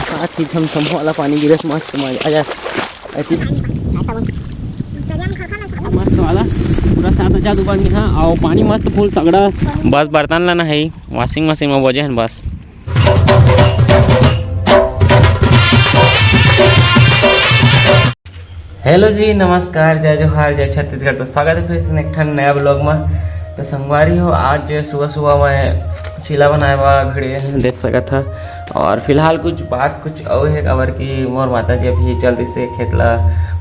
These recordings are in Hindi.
और साथ ही झमझम वाला पानी गिरत मस्त मजा आ जाए मस्त वाला पूरा 7,000 दुकान के। हाँ और पानी मस्त फुल तगड़ा। बस बर्तन लाना है वॉशिंग मशीन में बोझे हैं बस। हेलो जी, नमस्कार, जय जोहार, जय छत्तीसगढ़। तो स्वागत है फिर से एक नया ब्लॉग में। तो संगवारी हो, आज सुबह सुबह मैं चीला बनाए हुआ वीडियो देख सका था। और फिलहाल कुछ बात कुछ और है कबर की मोर माता जी अभी जल्दी से खेतला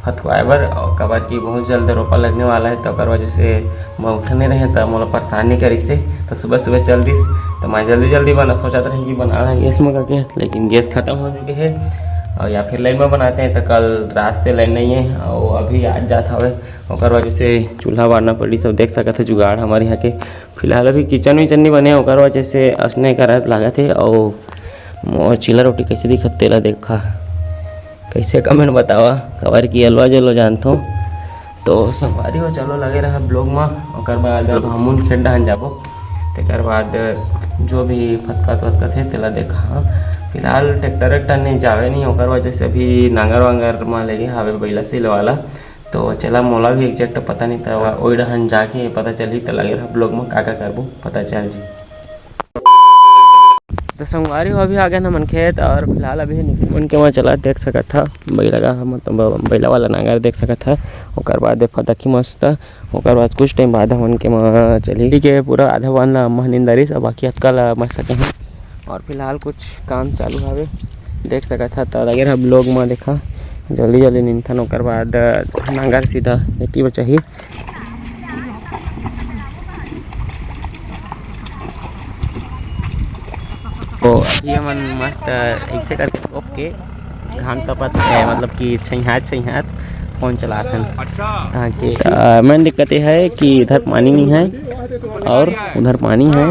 फतवाए बर और कबर की बहुत जल्द रोपा लगने वाला है। तो अगर वजह से मैं उठने रहे तो मोला परेशानी करी से। तो सुबह सुबह चल दिस तो मैं जल्दी बना सोचा था कि बना रहा गैस में करके, लेकिन गैस ख़त्म हो चुके हैं। और या फिर लाइन में बनाते हैं तो कल रात से लाइन नहीं है और अभी आज जाता हुए और वजह से चूल्हा बारना पड़ी। सब देख सकते थे जुगाड़ हमारे यहाँ के। फिलहाल अभी किचन विचन नहीं बने और वजह से असने करा लगा थे। और चीला रोटी कैसे दिखत तेला देखा कैसे कमेंट बतावा खबर की अलवा जलो जानता हूँ। तो संगवारी हो चलो लगे रहा ब्लॉग में। और बाद हमून खेत डहन जाबो तेकर बाद जो भी फतका थे तेला देखा। फिलहाल ट्रैक्टर नहीं जावे नहीं और वजह से अभी नांगर वांगर में लगे हवे बैला सिल वाला। तो चला मोला भी एग्जैक्ट पता नहीं था वही डहन जाके पता चली तो लगे रहा ब्लॉग में का करबो पता चल जी। तो संगवारी हो अभी आ गया ना मन खेत। और फिलहाल अभी मन के वहाँ चला देख सका था बैला का मतलब बैला वाला नांगर देख सका था। और बाद फतकी मस्त और बाद कुछ टाइम बाद मन के वहाँ चली ठीक है पूरा आधा वन ला अम्मा निंदारी सब बाकी अतका मर सके हैं। और फिलहाल कुछ काम चालू हवे देख सका था। तो लगे रहा ब्लॉग में देखा जल्दी निंथन और बाद नांगर सीधा एटी में चाहिए। तो अभी हम मस्त ऐसे करके टोप के घाम तपत है मतलब कि छहियात फोन चला ताकि मेन दिक्कत ये है कि इधर पानी नहीं है और उधर पानी है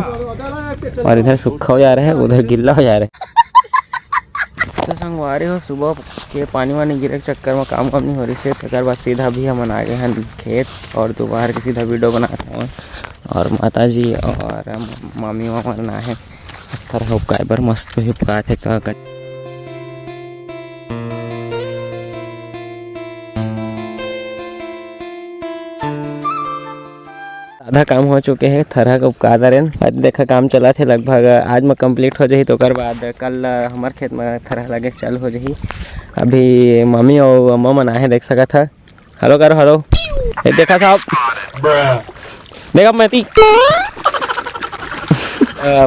और इधर सूखा हो जा रहा है उधर गिल्ला हो जा रहा है। तो संगवारी हो सुबह के पानी वानी गिरे के चक्कर में काम नहीं हो रही से तकर बाद सीधा भी हम आ गए हैं खेत। और दोपहर के सीधा वीडियो बनाते हैं और माता जी और मामी मामा ना है पत्थर उपकाए बर मस्त भी उपकाए थे का आधा काम हो चुके हैं थरहा का उपका दरेन। आज देखा काम चला थे लगभग आज में कंप्लीट हो जाही। तो बाद कल हमारे खेत में थरहा लगे चालू हो जाही। अभी मम्मी और अम्मा मन आए देख सका था। हेलो करो हेलो देखा साहब देखा मैं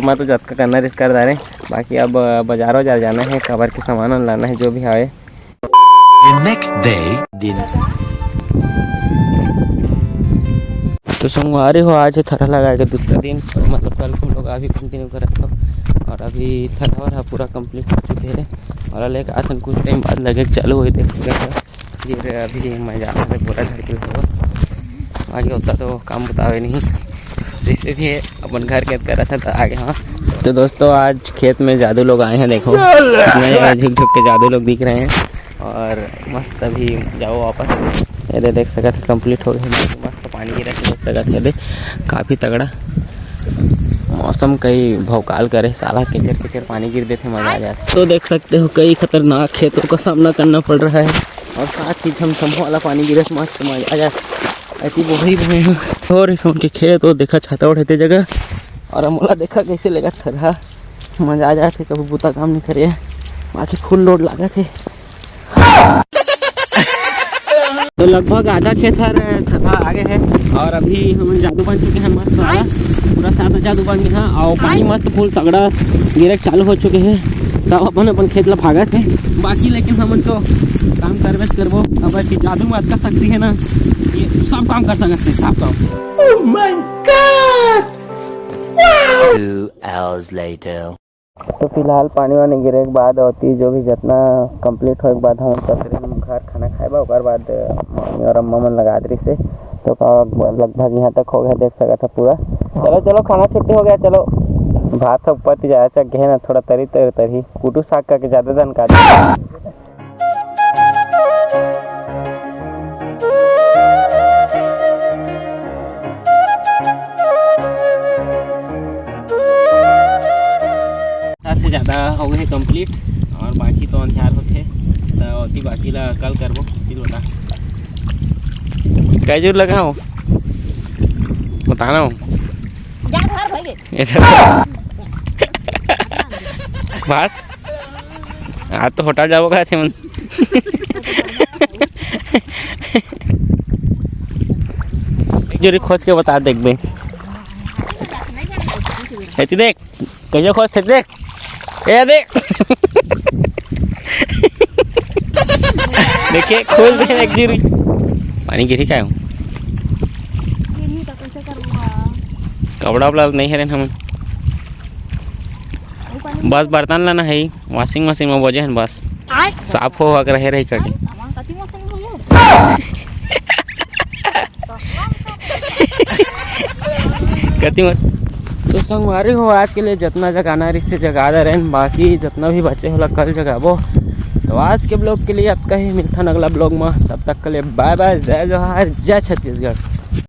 मैं तो जब का करना रिस्क कर रहे बाकी अब बाजारों जा जाना है कवर के सामान लाना है जो भी आए। तो संगवारी हो आज थरहा लगा के दूसरा दिन मतलब कल हम लोग अभी कंटिन्यू कर रखा और अभी थरहा पूरा कंप्लीट हो चुके हैं। और लेकर आते कुछ टाइम बाद लगे चालू हुई देख सका फिर अभी मैं जा रहा पूरा घर के हो आगे होता तो काम बतावे नहीं जैसे भी अपन घर खेत कर रहा था तो आगे। हाँ तो दोस्तों आज खेत में जादू लोग आए हैं देखो झुक झुक के जादू लोग दिख रहे हैं। और मस्त अभी जाओ वापस ये देख सका था कंप्लीट हो गया मस्त पानी गिरा के देख सका थे काफ़ी तगड़ा मौसम कई भौकाल करे साला किचर पानी गिर देते मजा आ जाता। तो देख सकते हो कई खतरनाक खेतों का सामना करना पड़ रहा है और साथ ही झमझम वाला पानी गिरे मस्त मजा आ जाए ऐसी वही बने हैं। और उनके खेत और देखा छाता उठे जगह और मोला देखा कैसे लगा थरहा मजा आ जाते कभी बूता काम नहीं करे बाकी फुल लोड लगा थे। तो लगभग आधा खेत थरहा आगे है और अभी हम जादू बन चुके हैं मस्त वाला पूरा 7,000 बन गया और पानी मस्त फुल तगड़ा गिरे चालू हो चुके हैं। सब अपन खेत ला भागत है बाकी लेकिन हम तो काम करबो अब की जादू में अतका सकती है ना ये सब काम कर सकते हैं सब काम। Oh my God! 2 hours later. तो फिलहाल पानी वानी गिरे के बाद होती जो भी जितना कंप्लीट हो के बाद हम सब घर खाना खाएबा और बाद मम्मी और अम्मा मन लगा दी से। तो लगभग यहाँ तक हो गया देख सका था पूरा। चलो खाना छुट्टी हो गया चलो भात सब पति जाए चक है ना थोड़ा तरी कुटू साग करके ज़्यादा जानकारी। से ज़्यादा हो गए कंप्लीट और और बाकी तो अंधियार होते तो अति बाकी ला कल करबो फिर बता कैजूर लगाओ बताना हो बात आज तो होटल जाओ कैसे मन जोरी खोज के बता देख बे देख कैसे खोज थे देख ए देख देखिए खोज दे एक जोरी पानी गिरी का हूँ कपड़ा उपड़ा नहीं है हम बस बर्तन लाना है वॉशिंग मशीन में बजे हैं बस साफ हो अगर रहे रही कटी कति मत तो संगवारी हो आज के लिए जितना जगाना है इससे जगा दे रहे हैं बाकी जितना भी बचे होला कल जगाबो। तो आज के ब्लॉग के लिए आपका ही मिलता अगला ब्लॉग में तब तक के लिए बाय बाय जय जोहार जय छत्तीसगढ़।